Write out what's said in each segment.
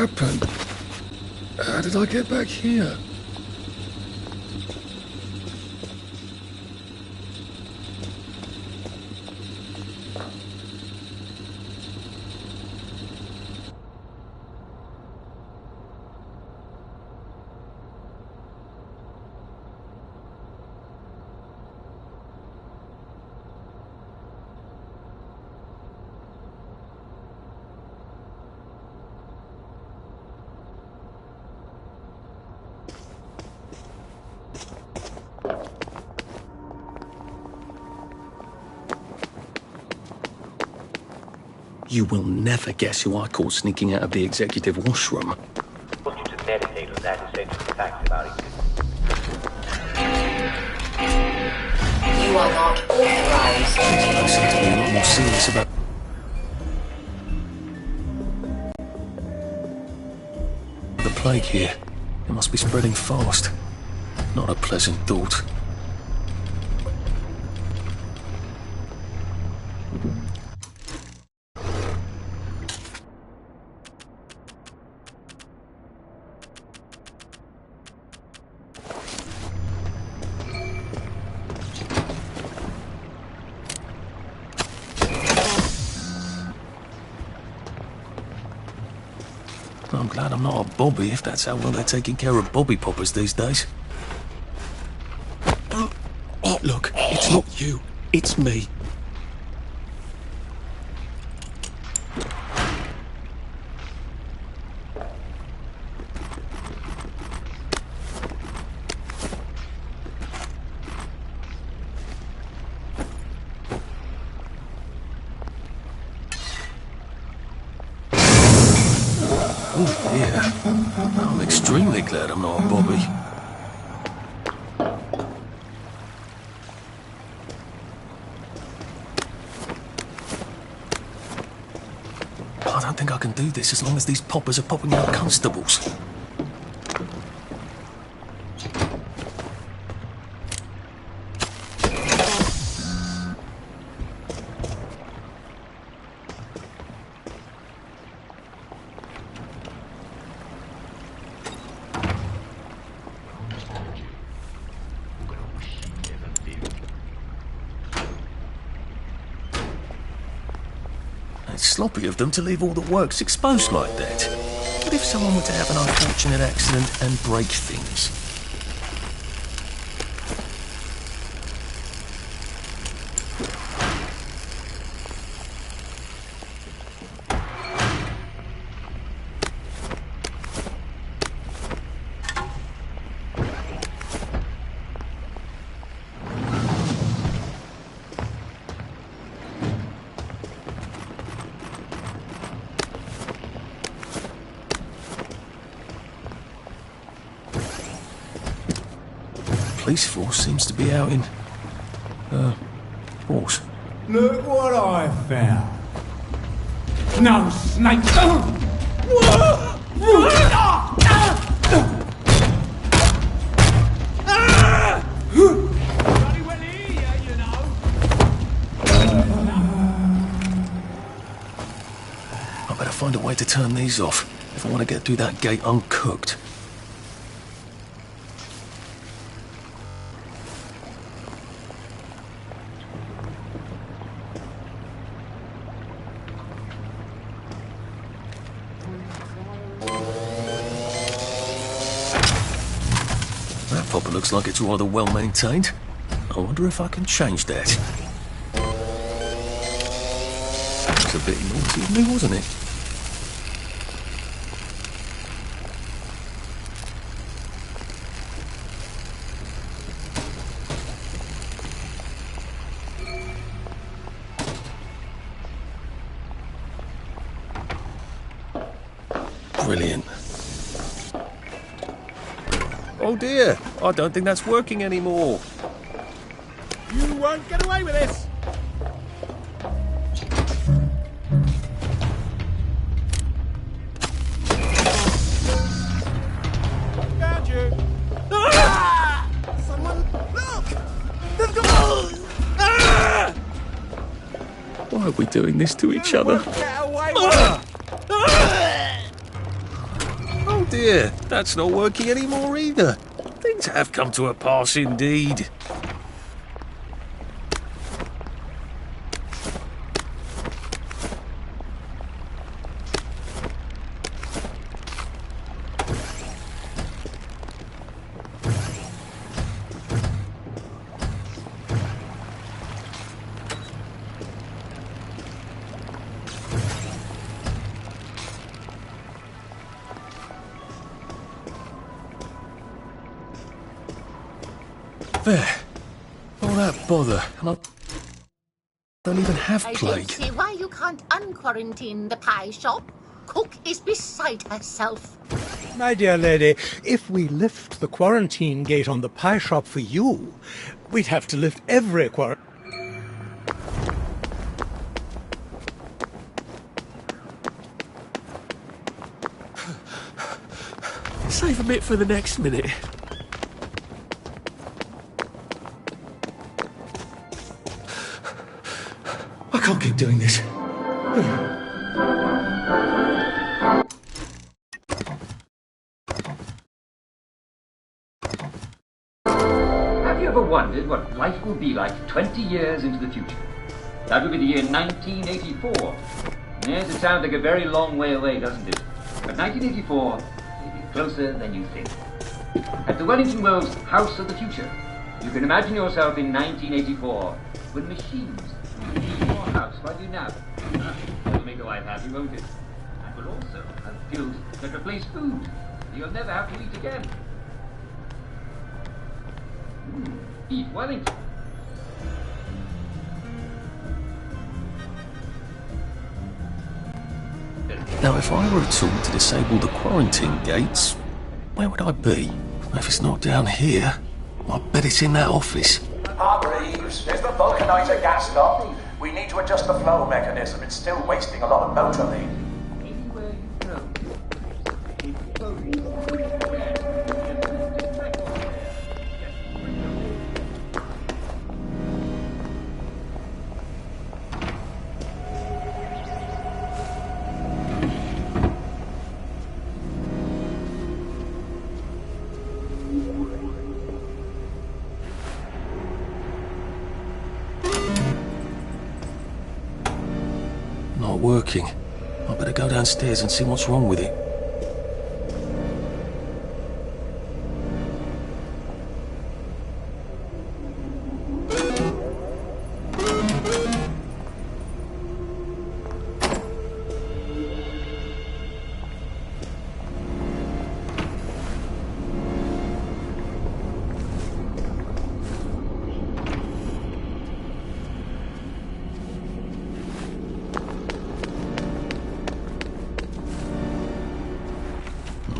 happened? How did I get back here? You will never guess who I caught sneaking out of the executive washroom. I want you to meditate on that essential fact about it. You are not authorized. I seem to be a lot more serious about... the plague here. It must be spreading fast. Not a pleasant thought. I'm glad I'm not a bobby, if that's how well they're taking care of bobby poppers these days. Oh, look, it's not you, it's me. Oh dear, I'm extremely glad I'm not a bobby. I don't think I can do this as long as these poppers are popping out constables. It's sloppy of them to leave all the works exposed like that. What if someone were to have an unfortunate accident and break things? Police force seems to be out in... force. Look what I found. No snake. I better find a way to turn these off if I want to get through that gate uncooked. That popper looks like it's rather well maintained. I wonder if I can change that. It's a bit naughty of me, wasn't it? Brilliant. Oh dear, I don't think that's working anymore. You won't get away with this! Found you! Ah! Someone, look! They've got... Ah! Why are we doing this to each other? Get away with it! dear, that's not working anymore either. Things have come to a pass indeed. There. All that bother, and I don't even have I plague. don't see why you can't unquarantine the pie shop. Cook is beside herself. My dear lady, if we lift the quarantine gate on the pie shop for you, we'd have to lift every quarantine. Save a bit for the next minute. I can't keep doing this. Have you ever wondered what life will be like 20 years into the future? That would be the year 1984. Yes, it sounds like a very long way away, doesn't it? But 1984 is closer than you think. At the Wellington Wells House of the Future, you can imagine yourself in 1984 when machines will leave your house while you nap. That'll make the wife happy, won't it? And will also have skills that replace food. You'll never have to eat again. Eat Wellington. Now, if I were a tool to disable the quarantine gates, where would I be? If it's not down here, I bet it's in that office. Hargreaves, is the vulcanizer gas stop? We need to adjust the flow mechanism. It's still wasting a lot of motor lead. Anywhere you go. Not working. I better go downstairs and see what's wrong with it.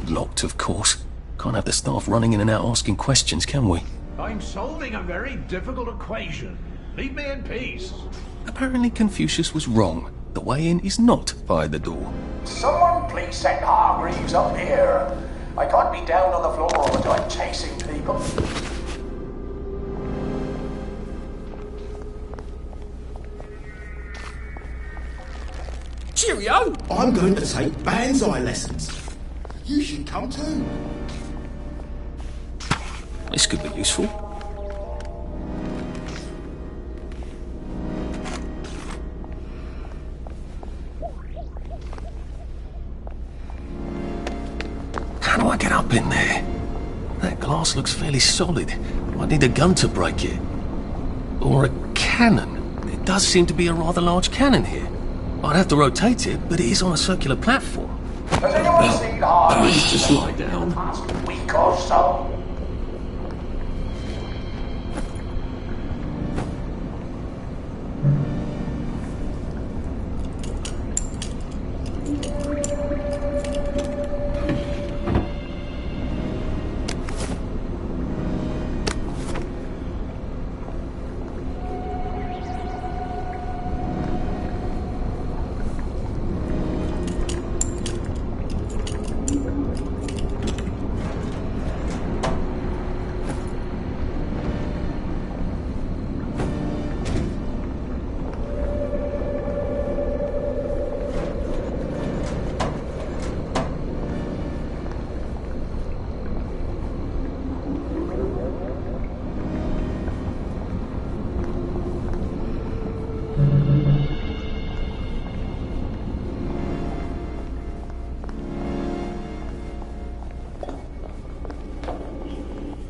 Locked, of course. Can't have the staff running in and out asking questions, can we? I'm solving a very difficult equation. Leave me in peace. Apparently Confucius was wrong. The way in is not by the door. Someone please send Hargreaves up here. I can't be down on the floor all the time chasing people. Cheerio! I'm going to take Banzai lessons. You should come too. This could be useful. How do I get up in there? That glass looks fairly solid. I need a gun to break it. Or a cannon. It does seem to be a rather large cannon here. I'd have to rotate it, but it is on a circular platform. Has anyone seen Hargreaves? Just lie down. Past week or so?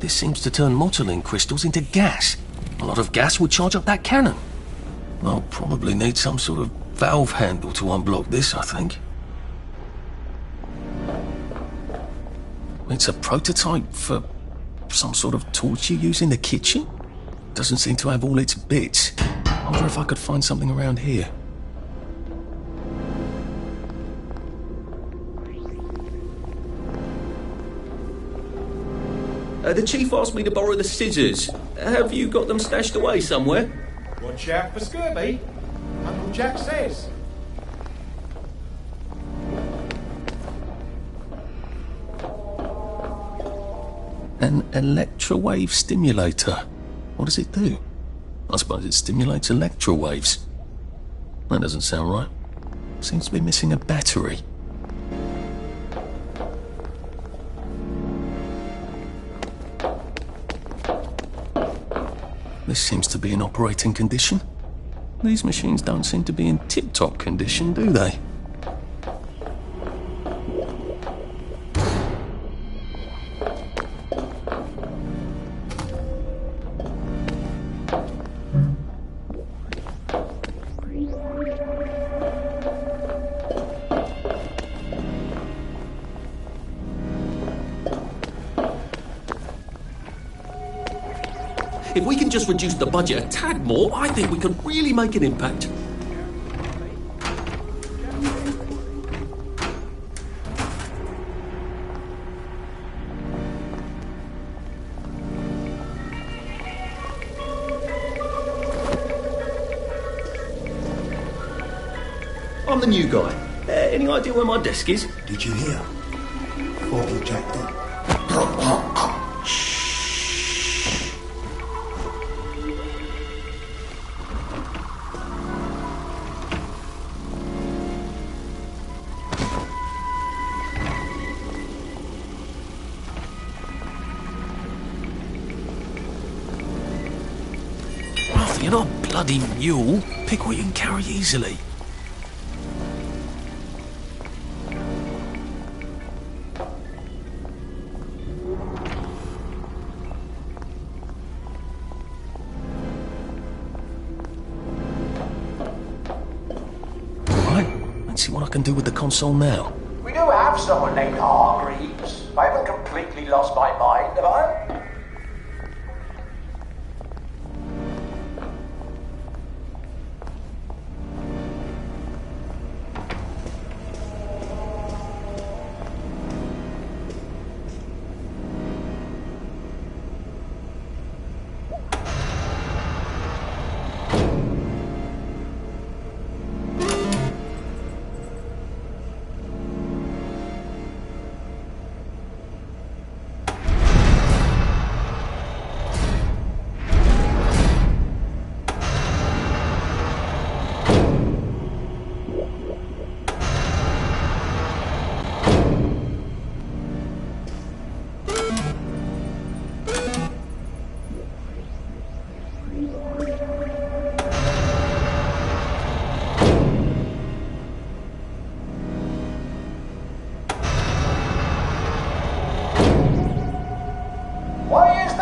This seems to turn Mottling crystals into gas. A lot of gas would charge up that cannon. I'll probably need some sort of valve handle to unblock this, I think. It's a prototype for some sort of torch you use in the kitchen? Doesn't seem to have all its bits. I wonder if I could find something around here. The chief asked me to borrow the scissors. Have you got them stashed away somewhere? Watch out for scurvy. Uncle Jack says. An electrowave stimulator. What does it do? I suppose it stimulates electrowaves. That doesn't sound right. Seems to be missing a battery. This seems to be in operating condition. These machines don't seem to be in tip-top condition, do they? If we can just reduce the budget a tad more, I think we can really make an impact. I'm the new guy. Any idea where my desk is? Did you hear? Uncle Jack did. You're not a bloody mule. Pick what you can carry easily. Right, let's see what I can do with the console now. We do have someone named Hargreaves. I haven't completely lost my mind, have I?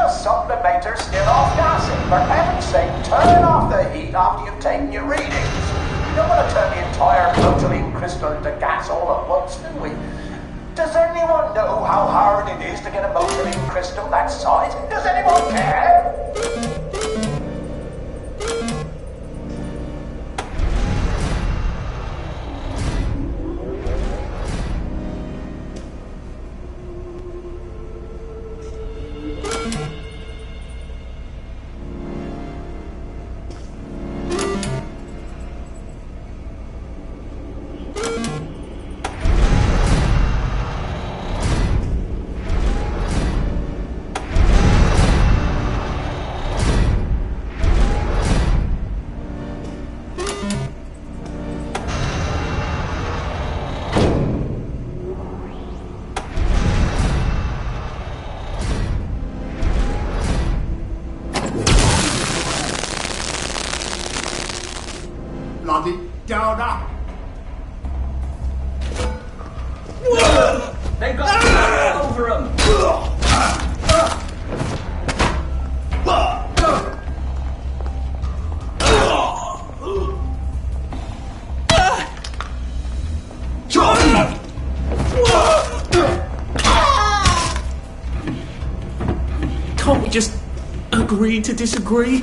Sublimator still off gassing. For heaven's sake, turn off the heat after you've taken your readings. We don't want to turn the entire Motoline crystal into gas all at once, do we? Does anyone know how hard it is to get a Motoline crystal that size? Does anyone care? Can't we just agree to disagree?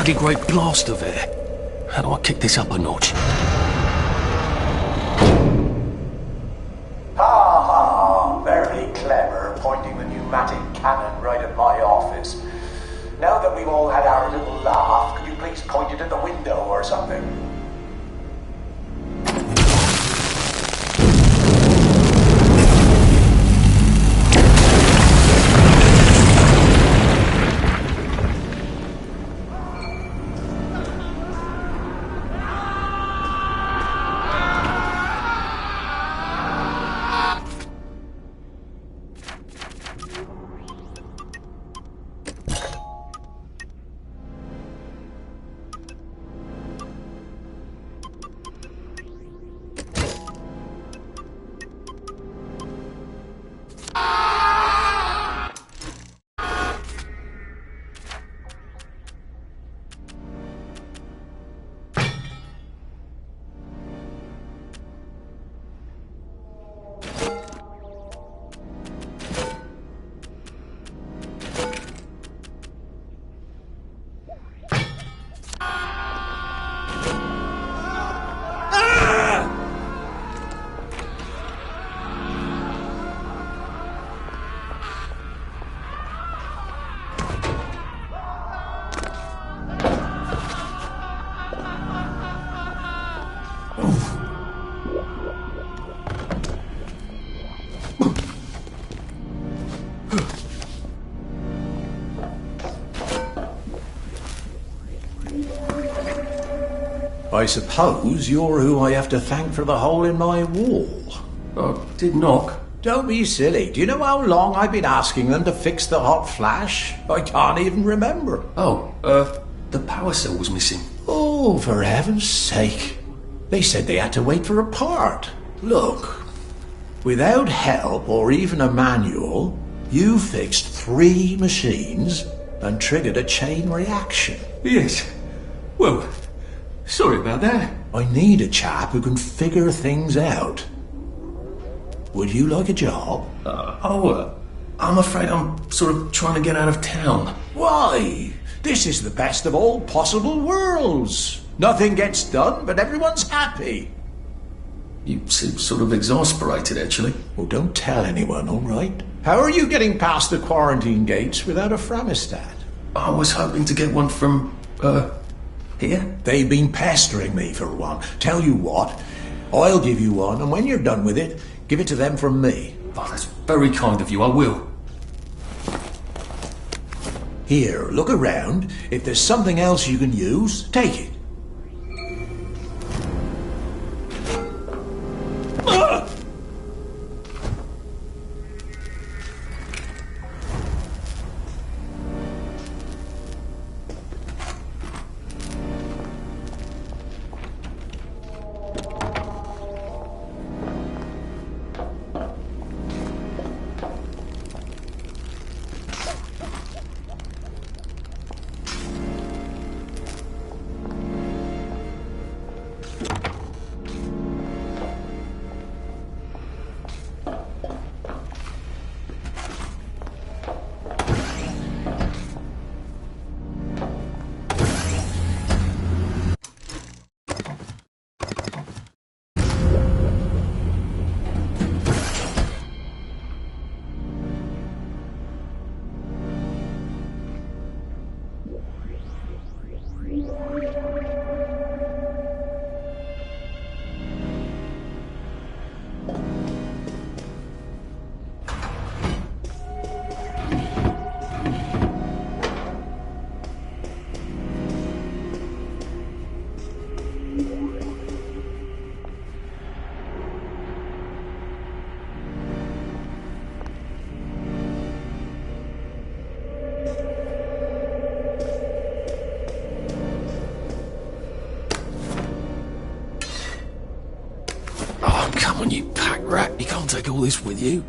Bloody great blast of air. How do I kick this up a notch? Ha ha, very clever, pointing the pneumatic cannon right at my office. Now that we've all had our little laugh, could you please point it at the window or something? I suppose you're who I have to thank for the hole in my wall. I did knock. Don't be silly. Do you know how long I've been asking them to fix the hot flash? I can't even remember. Oh, the power cell was missing. Oh, for heaven's sake. They said they had to wait for a part. Look, without help or even a manual, you fixed 3 machines and triggered a chain reaction. Yes. Well, sorry about that. I need a chap who can figure things out. Would you like a job? I'm afraid I'm sort of trying to get out of town. Why? This is the best of all possible worlds. Nothing gets done, but everyone's happy. You seem sort of exasperated, actually. Well, don't tell anyone, all right? How are you getting past the quarantine gates without a Framistat? I was hoping to get one from, here? They've been pestering me for one. Tell you what, I'll give you one, and when you're done with it, give it to them from me. Oh, that's very kind of you, I will. Here, look around. If there's something else you can use, take it. Come on, you pack rat. You can't take all this with you.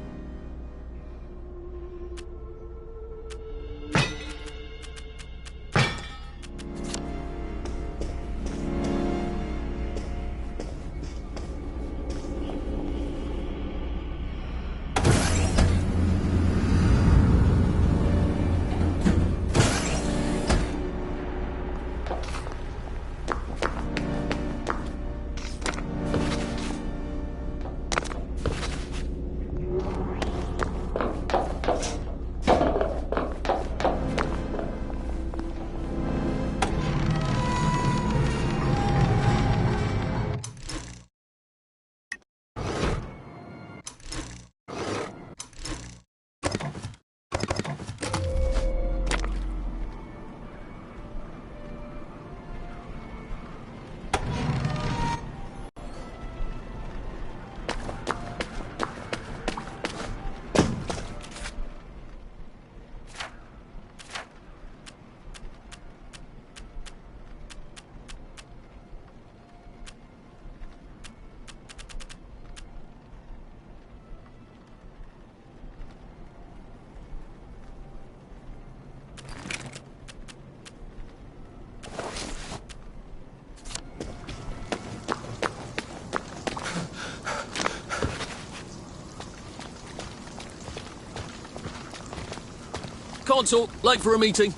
Can't talk. Late for a meeting.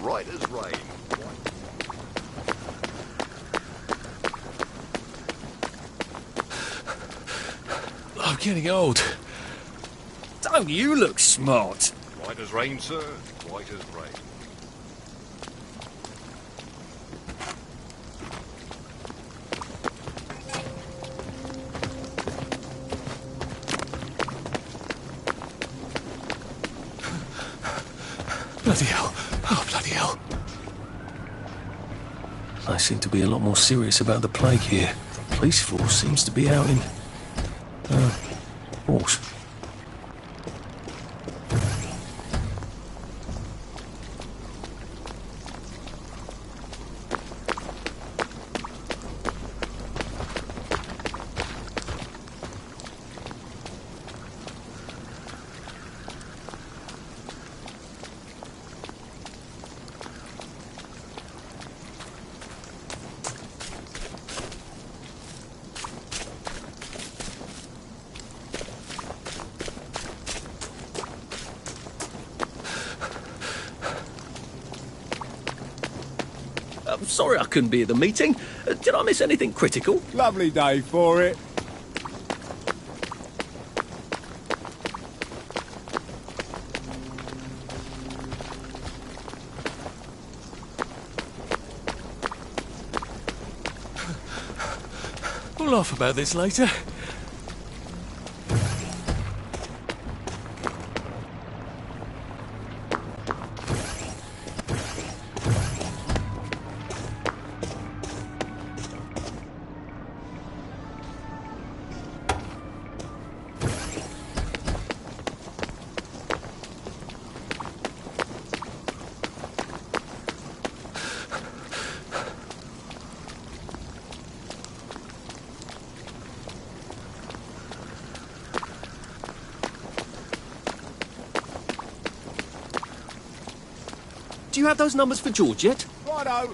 Right as rain. I'm getting old. Don't you look smart? White as rain, sir. White as rain. Bloody hell. Oh, bloody hell. They seem to be a lot more serious about the plague here. The police force seems to be out in horse. I'm sorry I couldn't be at the meeting. Did I miss anything critical? Lovely day for it. We'll laugh about this later. Do you have those numbers for George yet? Righto.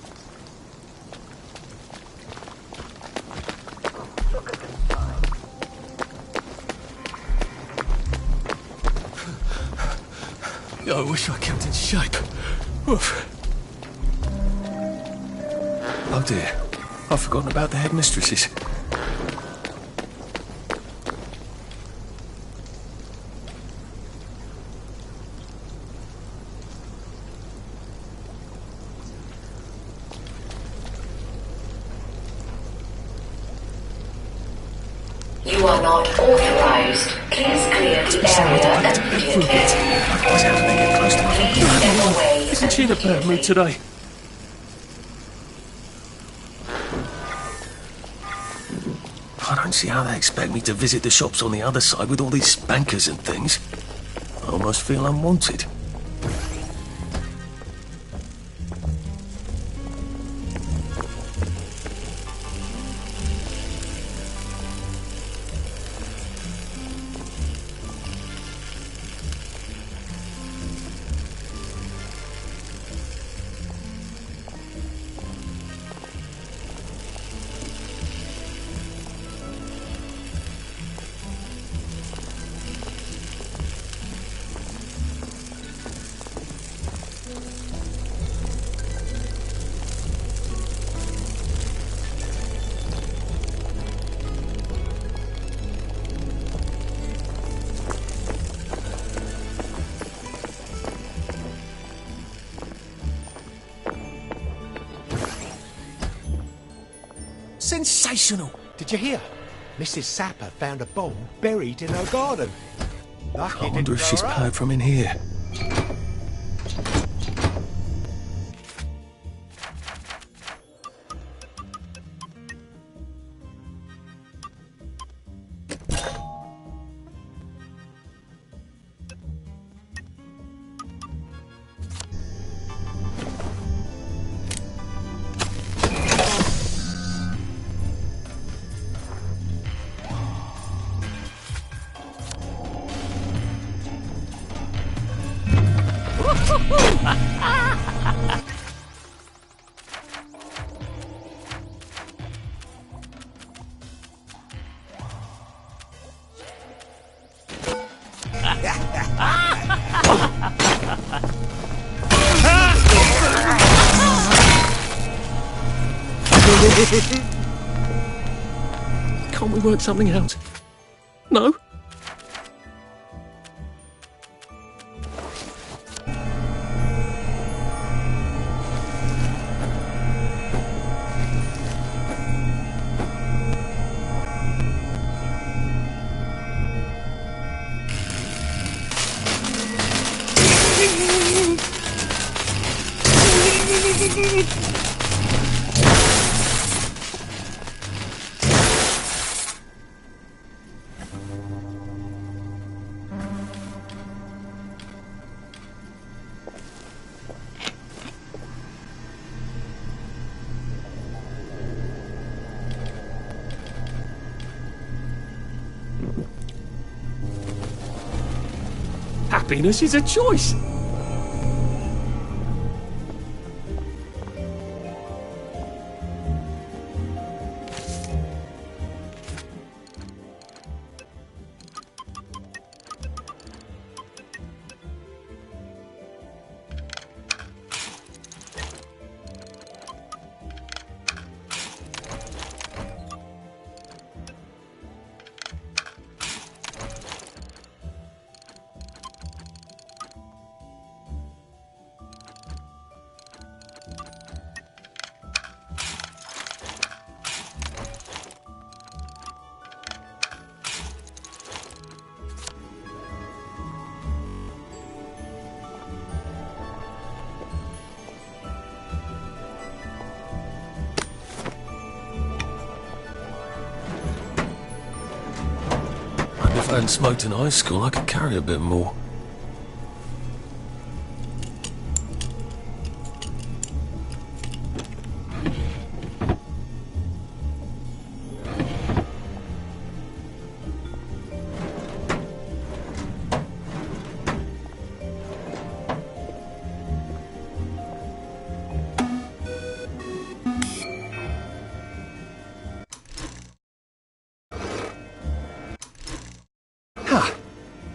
I wish I kept in shape. Oof. Oh dear, I've forgotten about the headmistresses. You are not authorized. Please clear the area immediately. Otherwise, how can they get close to my Please step away. Isn't she in a bad mood today? I don't see how they expect me to visit the shops on the other side with all these spankers and things. I almost feel unwanted. Sensational! Did you hear? Mrs. Sapper found a bomb buried in her garden. Lucky I it wonder didn't if she's blow her heard up. from in here. Can't we work something out? No? Happiness is a choice. If I hadn't smoked in high school, I could carry a bit more.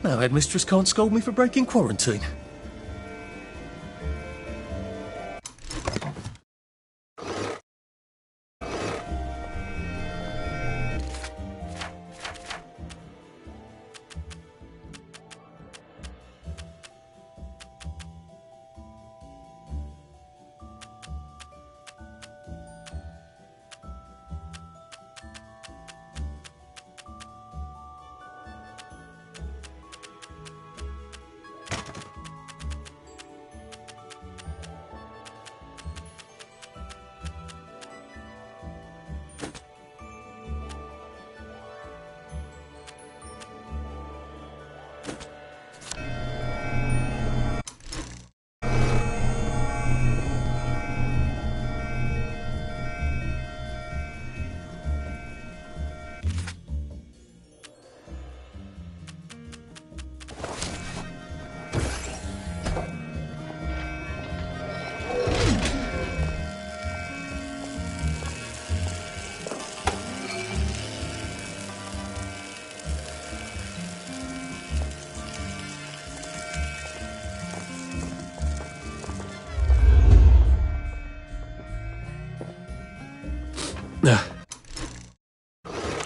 Now Headmistress can't scold me for breaking quarantine.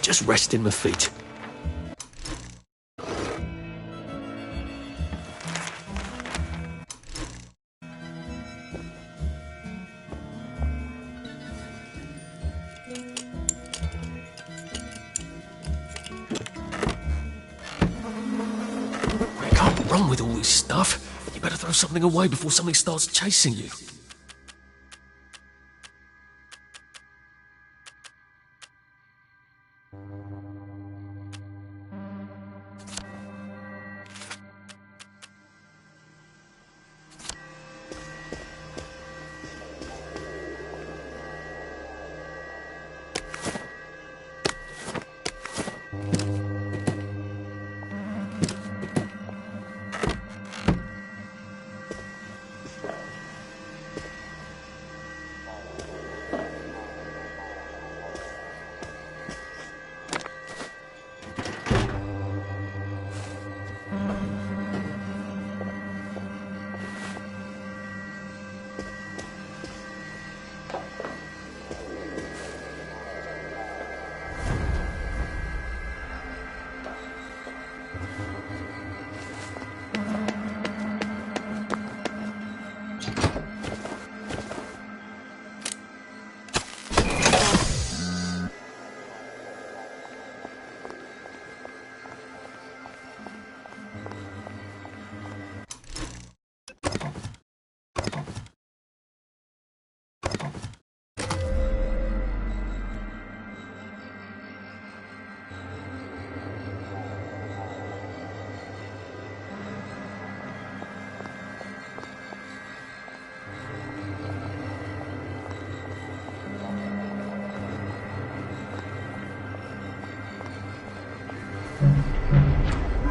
Just resting my feet. I can't run with all this stuff. You better throw something away before something starts chasing you.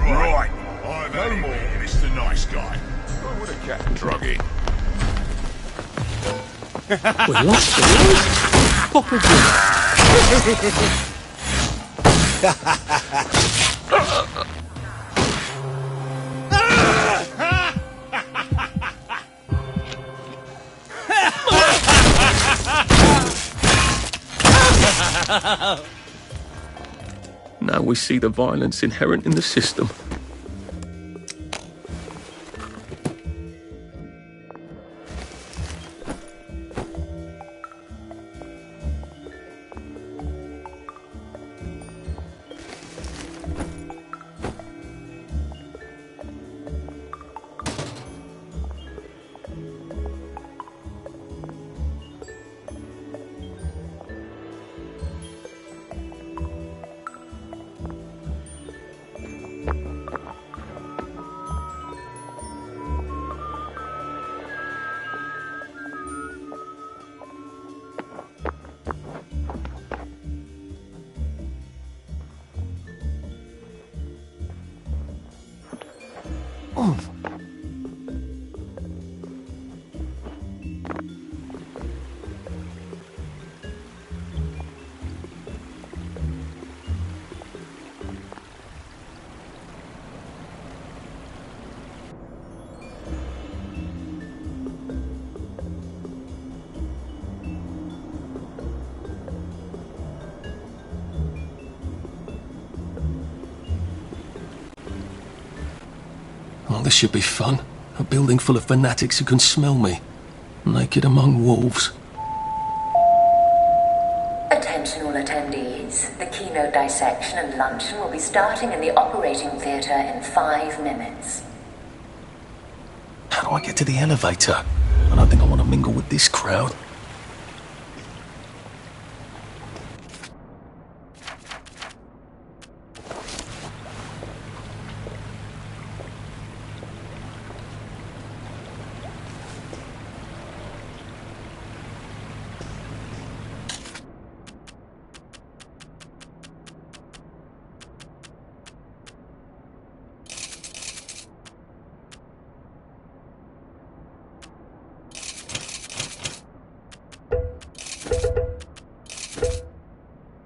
Right, I've had it with Mr. Knight. Truggy. We're lost, boys. Pop a Now we see the violence inherent in the system. Oh, this should be fun. A building full of fanatics who can smell me. Naked among wolves. Attention all attendees. The keynote dissection and luncheon will be starting in the operating theatre in 5 minutes. How do I get to the elevator? I don't think I want to mingle with this crowd.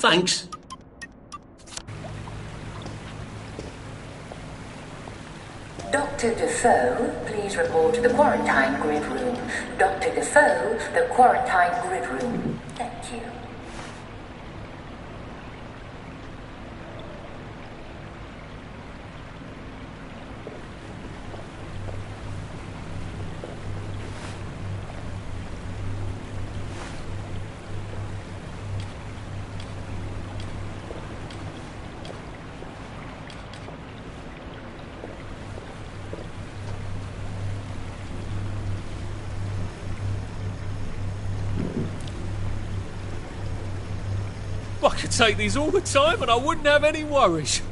Thanks. Dr. Defoe, please report to the quarantine grid room. Dr. Defoe, the quarantine grid room. Thank you. I could take these all the time and I wouldn't have any worries.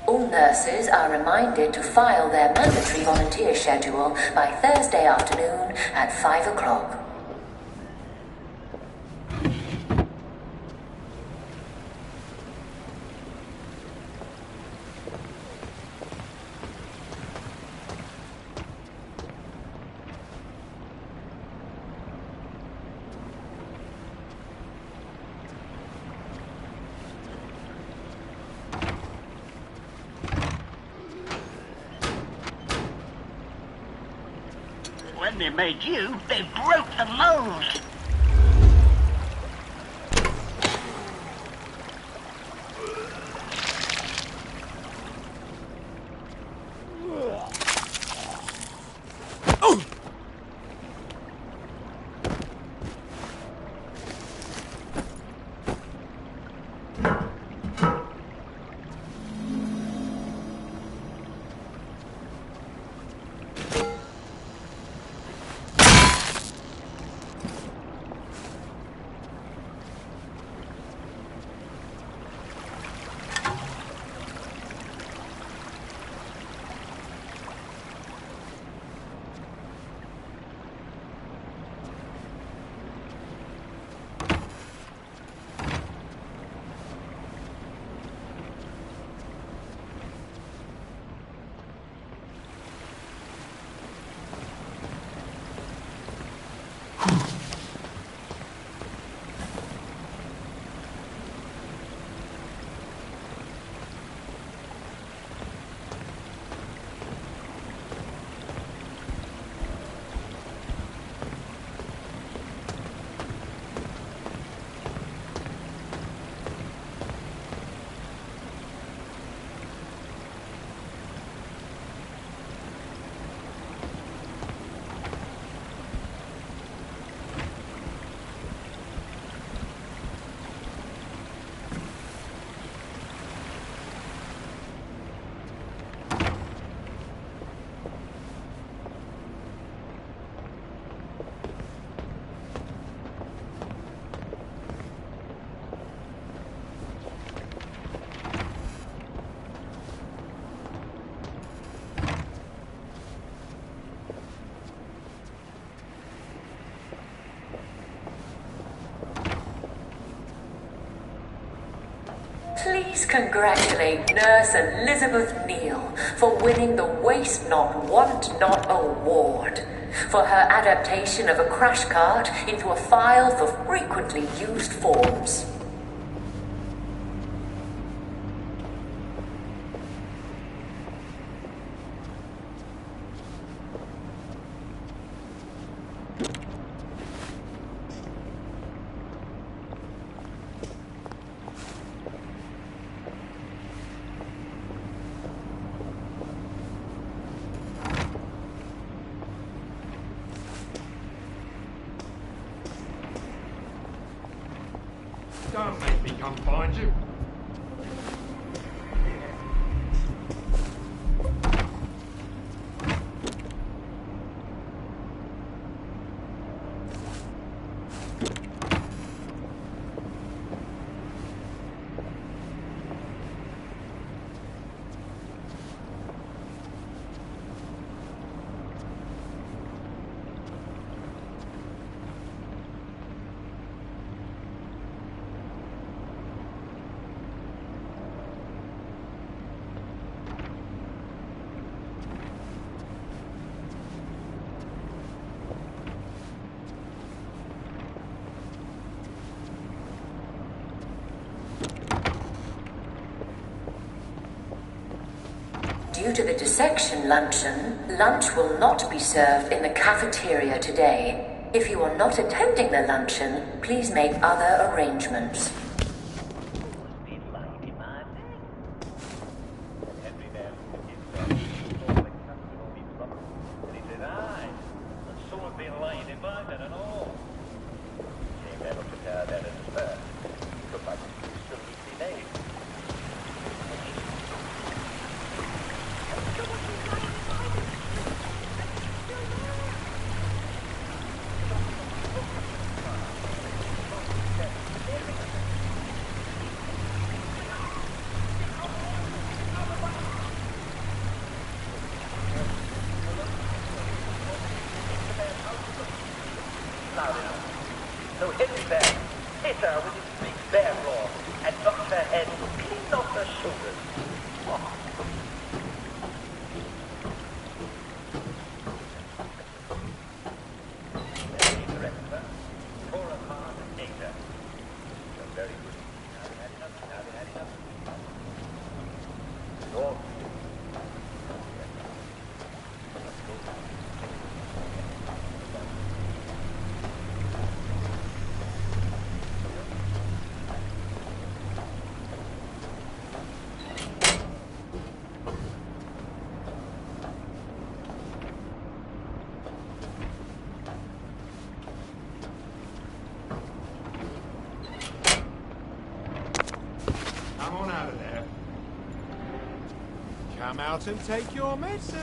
All nurses are reminded to file their mandatory volunteer schedule by Thursday afternoon at 5 o'clock. When they made you, they broke the mold. Please congratulate Nurse Elizabeth Neal for winning the Waste Not, Want Not award for her adaptation of a crash cart into a file for frequently used forms. Don't make me come find you. Due to the dissection luncheon, lunch will not be served in the cafeteria today. If you are not attending the luncheon, please make other arrangements. So Henry Bear hit her with his big bear claw and knocked her head clean off her shoulders. Come on out of there. Come out and take your medicine.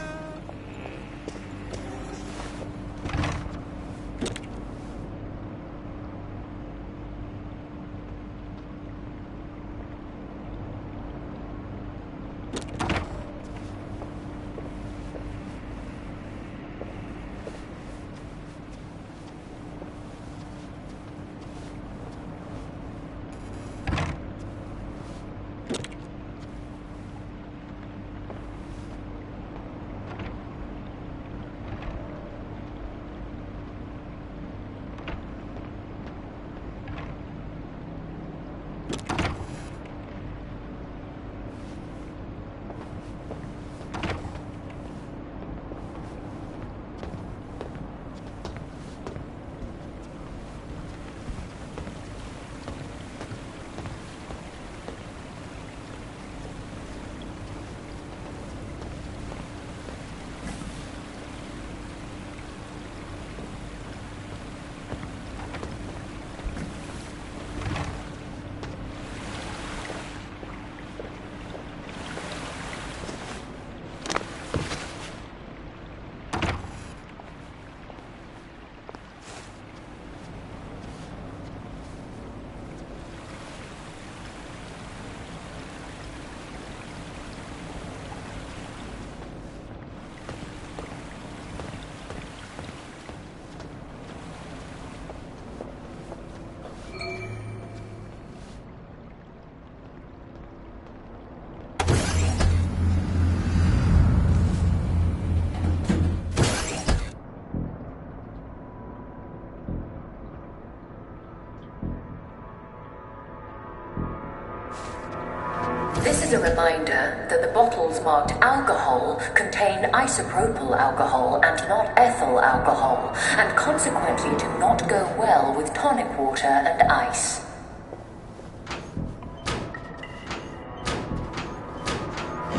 This is a reminder that the bottles marked alcohol contain isopropyl alcohol and not ethyl alcohol, and consequently do not go well with tonic water and ice.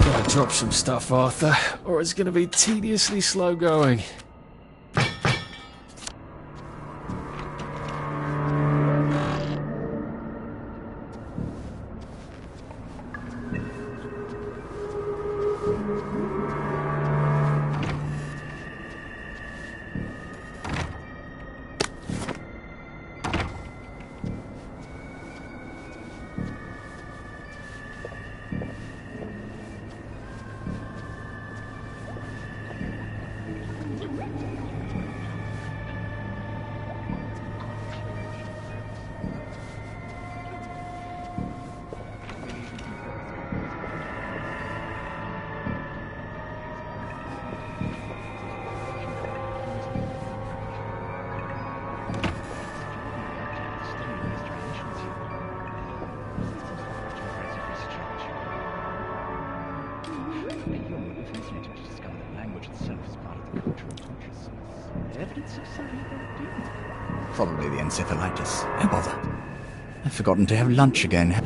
Gotta drop some stuff, Arthur, or it's gonna be tediously slow going. Probably the encephalitis. Oh, bother. I've forgotten to have lunch again.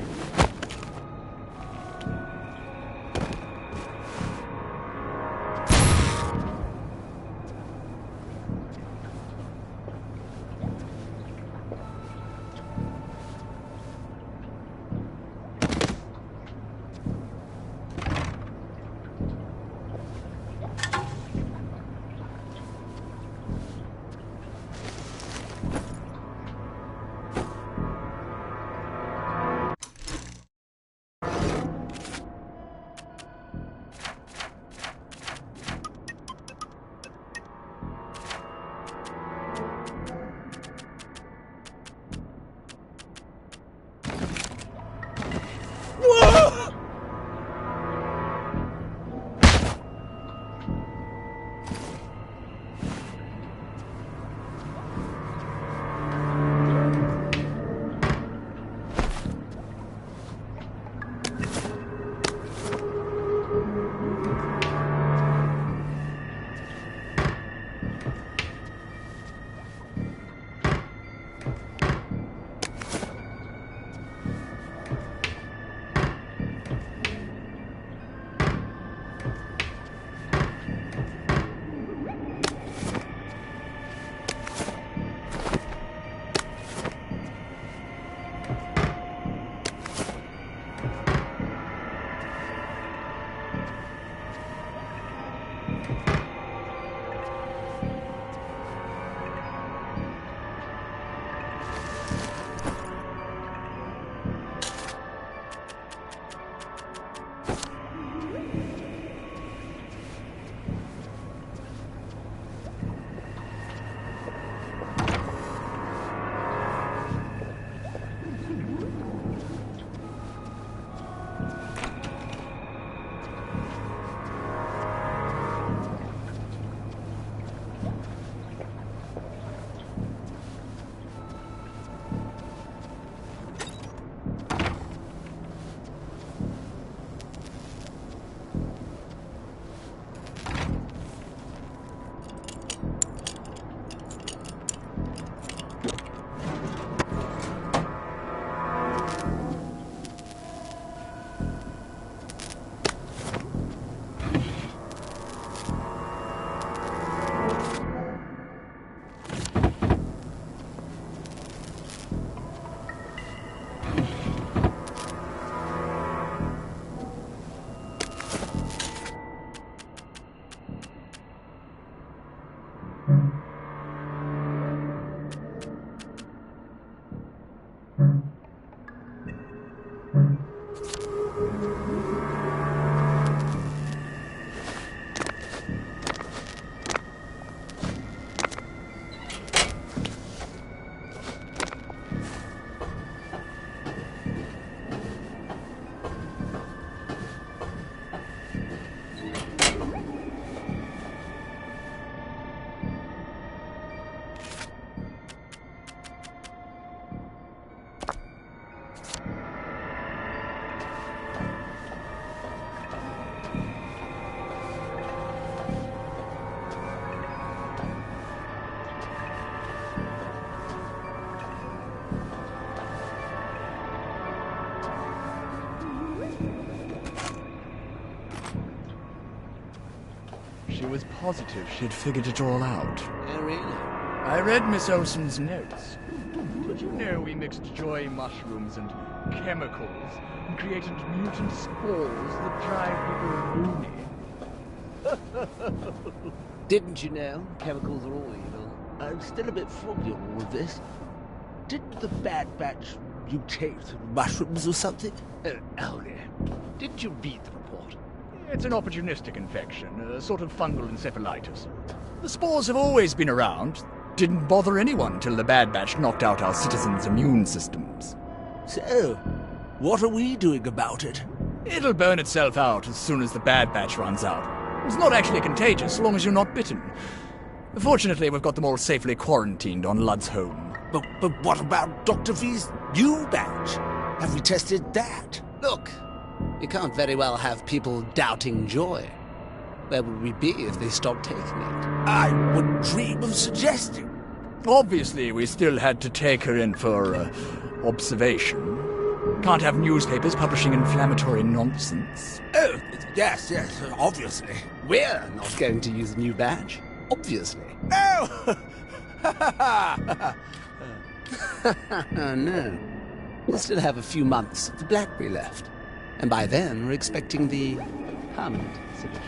She was positive she'd figured it all out. Oh, really? I read Miss Olsen's notes. Did you know we mixed joy mushrooms and chemicals and created mutant spores that drive people loony? Didn't you know? Chemicals are all evil. I'm still a bit foggy on all of this. Didn't the Bad Batch mutate mushrooms or something? Oh, no. Didn't you read the report? It's an opportunistic infection, a sort of fungal encephalitis. The spores have always been around. Didn't bother anyone till the Bad Batch knocked out our citizens' immune systems. So, what are we doing about it? It'll burn itself out as soon as the Bad Batch runs out. It's not actually contagious, so long as you're not bitten. Fortunately, we've got them all safely quarantined on Lud's home. But what about Dr. V's new batch? Have we tested that? Look, you can't very well have people doubting joy. Where would we be if they stopped taking it? I wouldn't dream of suggesting. Obviously, we still had to take her in for observation. Can't have newspapers publishing inflammatory nonsense. Oh, yes, obviously. We're not going to use the new badge. Obviously. Oh! No. We'll still have a few months of the BlackBerry left. And by then, we're expecting the permanent solution.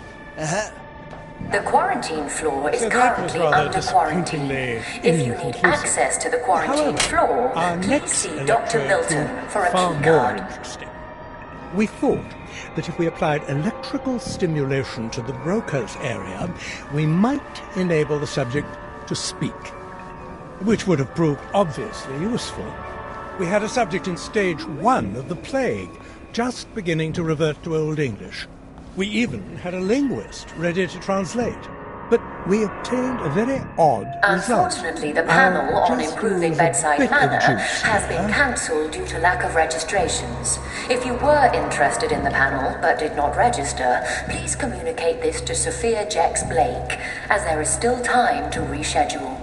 The quarantine floor is currently under quarantine. If you need access to the quarantine floor, please see Dr. Milton for a key card. We thought that if we applied electrical stimulation to the broker's area, we might enable the subject to speak, which would have proved obviously useful. We had a subject in stage 1 of the plague, just beginning to revert to Old English. We even had a linguist ready to translate. But we obtained a very odd result. Unfortunately, the panel on improving bedside manner has been cancelled due to lack of registrations. If you were interested in the panel but did not register, please communicate this to Sophia Jex Blake, as there is still time to reschedule.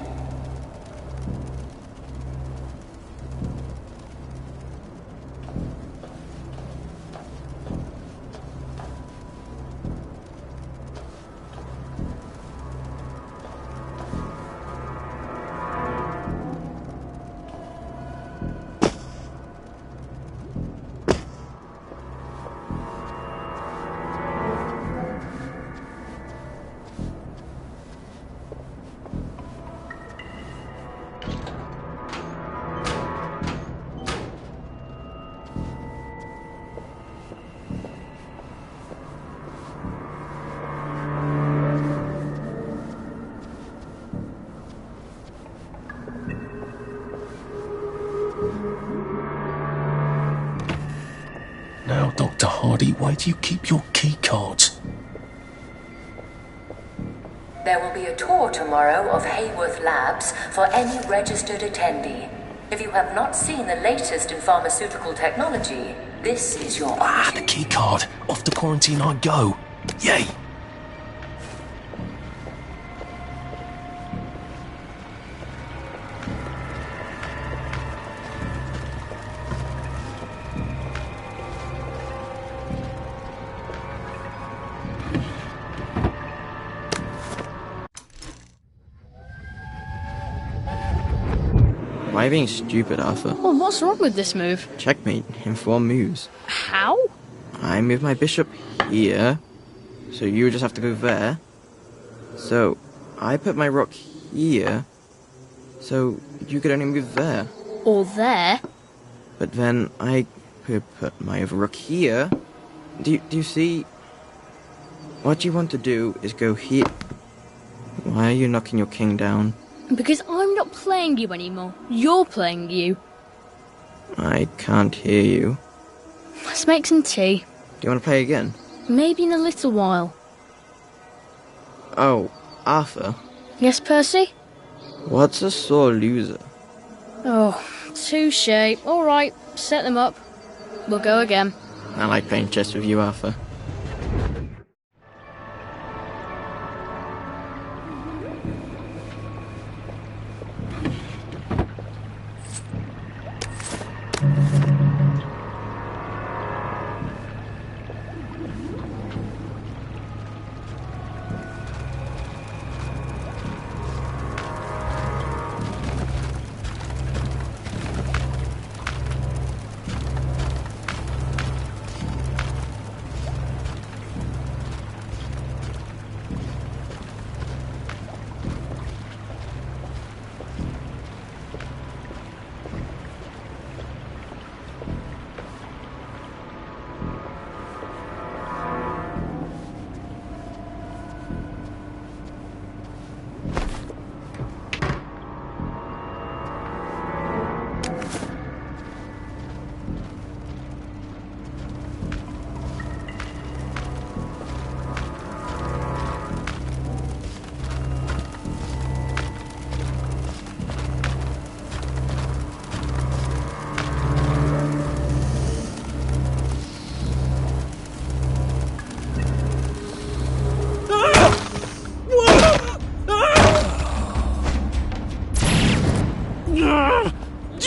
Now, Dr. Hardy, where do you keep your key cards? There will be a tour tomorrow of Hayworth Labs for any registered attendee. If you have not seen the latest in pharmaceutical technology, this is your the key card. Off to quarantine I go. Yay! Why are you being stupid, Arthur? Well, what's wrong with this move? Checkmate in 4 moves. How? I move my bishop here, so you just have to go there. So, I put my rook here, so you could only move there. Or there? But then I could put my other rook here. Do you see? What you want to do is go here. Why are you knocking your king down? Because I'm not playing you anymore. You're playing you. I can't hear you. Let's make some tea. Do you want to play again? Maybe in a little while. Oh, Arthur. Yes, Percy? What's a sore loser? Oh, touche. All right, set them up. We'll go again. I like playing chess with you, Arthur.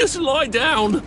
Just lie down.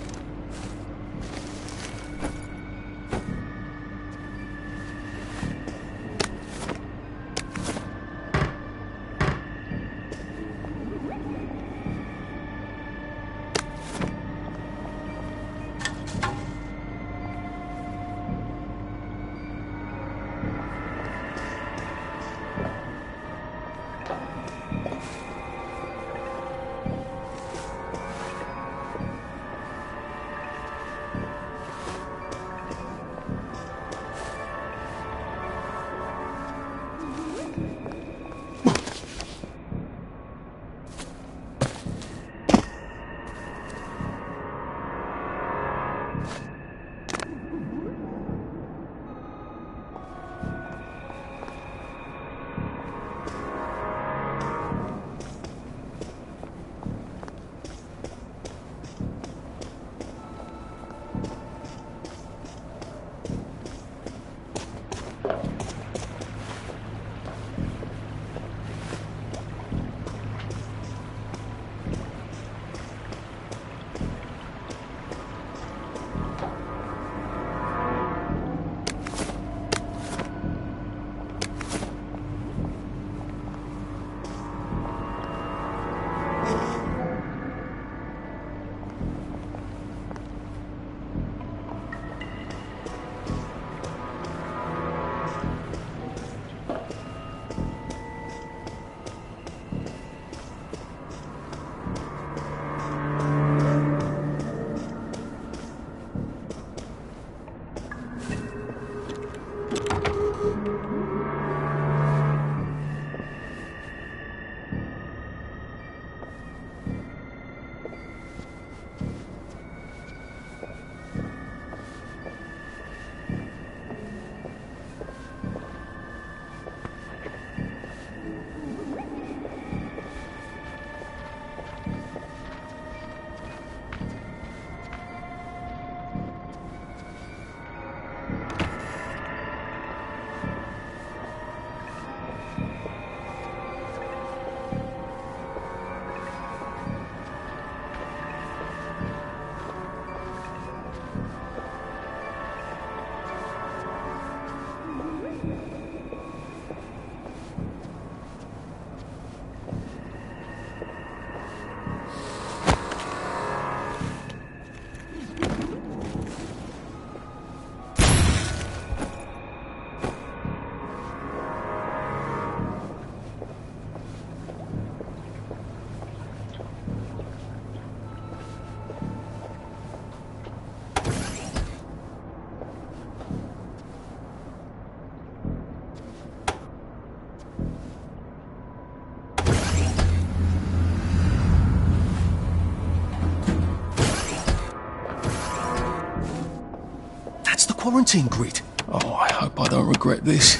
Quarantine grid. Oh, I hope I don't regret this.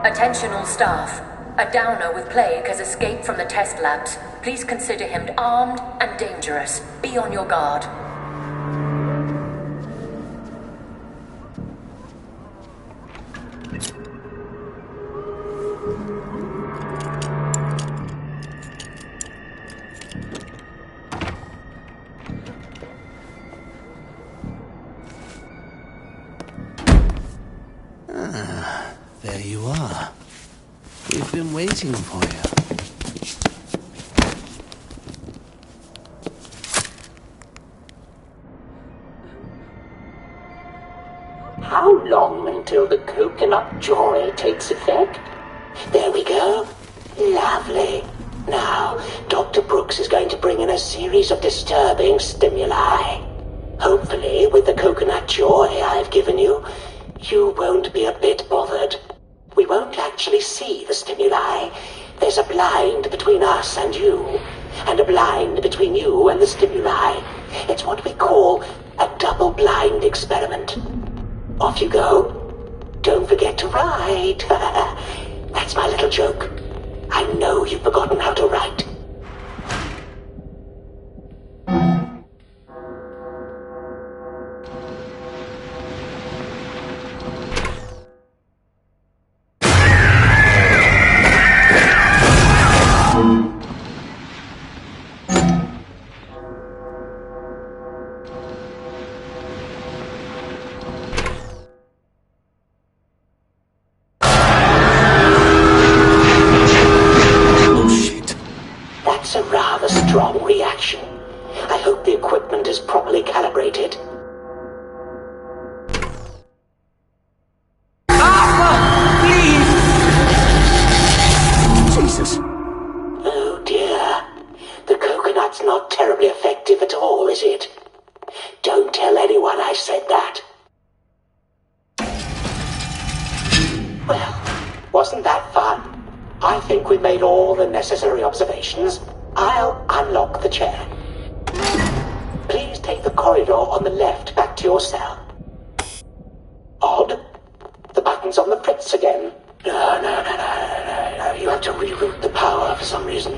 Attention all staff. A downer with plague has escaped from the test labs. Please consider him armed and dangerous. Be on your guard. There you are. We've been waiting for you. How long until the coconut joy takes effect? There we go. Lovely. Now, Dr. Brooks is going to bring in a series of disturbing stimuli. Hopefully, with the coconut joy I've given you, you won't be a bit bothered. We won't actually see the stimuli. There's a blind between us and you, and a blind between you and the stimuli. It's what we call a double-blind experiment. Off you go. Don't forget to write. That's my little joke. I know you've forgotten how to write. fun. I think we made all the necessary observations. I'll unlock the chair. Please take the corridor on the left back to your cell. Odd. The button's on the fritz again. No. You have to reroute the power for some reason.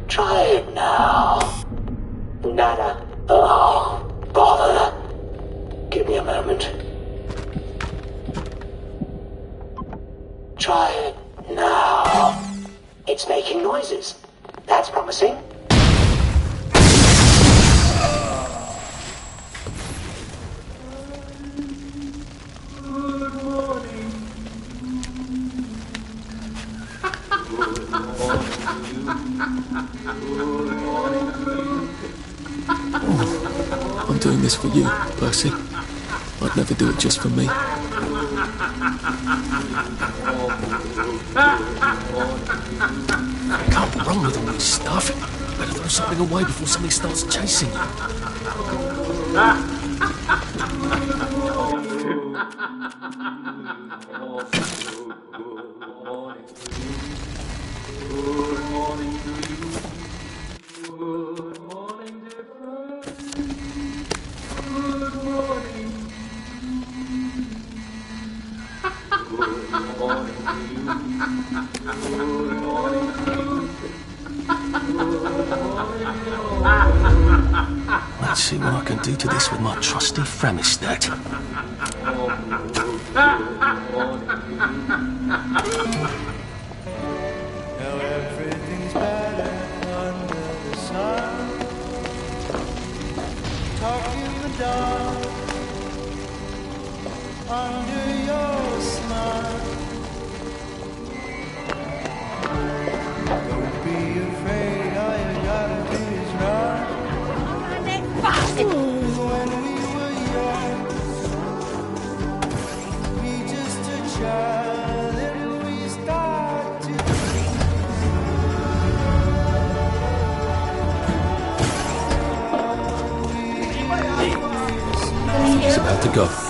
Try it now. Nada. Oh, bother. Give me a moment. Try it now. It's making noises. That's promising. Good morning. I'm doing this for you, Percy. I'd never do it just for me. I can't run with all this stuff. Better throw something away before something starts chasing you. Let's see what I can do to this with my trusty Fremistat. Now everything's better under the sun. Talk in the dark under your smile. Don't be afraid, all you gotta do is run. When we were young, we just a child and we start to He's about to go.